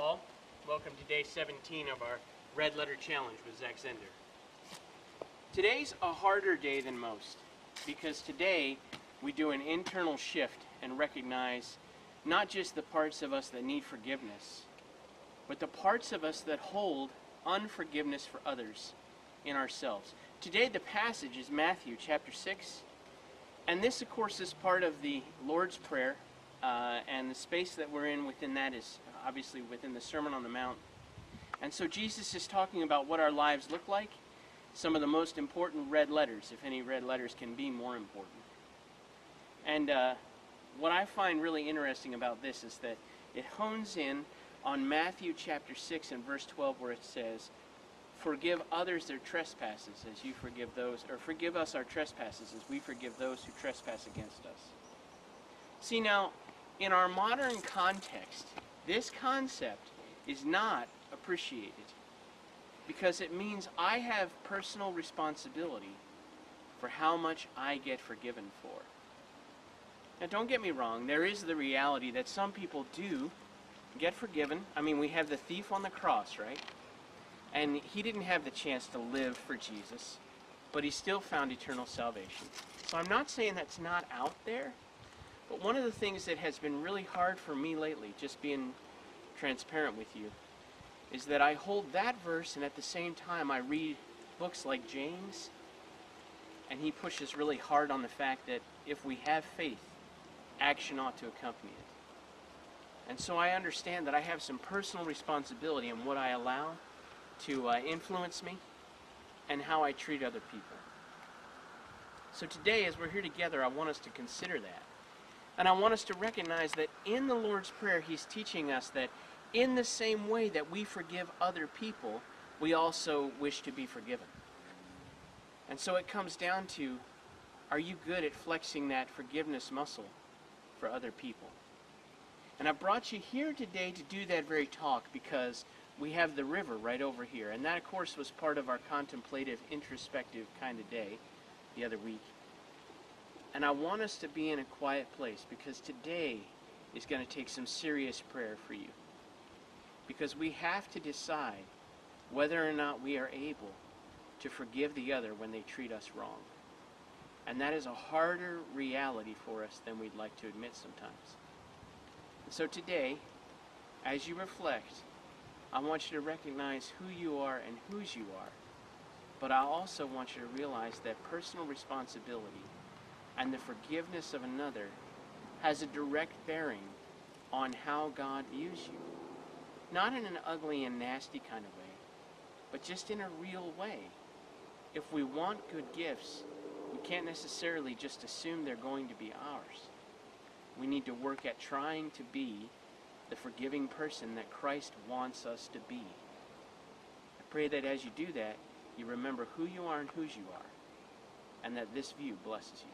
all. Welcome to day 17 of our Red Letter Challenge with Zach Zender. Today's a harder day than most because today we do an internal shift and recognize not just the parts of us that need forgiveness, but the parts of us that hold unforgiveness for others in ourselves. Today the passage is Matthew chapter 6, and this of course is part of the Lord's Prayer, and the space that we're in within that is obviously within the Sermon on the Mount. And so Jesus is talking about what our lives look like, some of the most important red letters, if any red letters can be more important. And what I find really interesting about this is that it hones in on Matthew chapter 6 and verse 12, where it says, "Forgive others their trespasses as you forgive those," or "Forgive us our trespasses as we forgive those who trespass against us." See, now, in our modern context, this concept is not appreciated because it means I have personal responsibility for how much I get forgiven for. Now, don't get me wrong, there is the reality that some people do get forgiven. I mean, we have the thief on the cross, right? And he didn't have the chance to live for Jesus, but he still found eternal salvation. So I'm not saying that's not out there, but one of the things that has been really hard for me lately, just being transparent with you, is that I hold that verse and at the same time I read books like James, and he pushes really hard on the fact that if we have faith, action ought to accompany it. And so I understand that I have some personal responsibility in what I allow to influence me and how I treat other people. So today, as we're here together, I want us to consider that. And I want us to recognize that in the Lord's Prayer, He's teaching us that in the same way that we forgive other people, we also wish to be forgiven. And so it comes down to, are you good at flexing that forgiveness muscle for other people? And I brought you here today to do that very talk because we have the river right over here. And that, of course, was part of our contemplative, introspective kind of day the other week. And I want us to be in a quiet place because today is going to take some serious prayer for you. Because we have to decide whether or not we are able to forgive the other when they treat us wrong. And that is a harder reality for us than we'd like to admit sometimes. And so today, as you reflect, I want you to recognize who you are and whose you are. But I also want you to realize that personal responsibility and the forgiveness of another has a direct bearing on how God views you. Not in an ugly and nasty kind of way, but just in a real way. If we want good gifts, we can't necessarily just assume they're going to be ours. We need to work at trying to be the forgiving person that Christ wants us to be. I pray that as you do that, you remember who you are and whose you are, and that this view blesses you.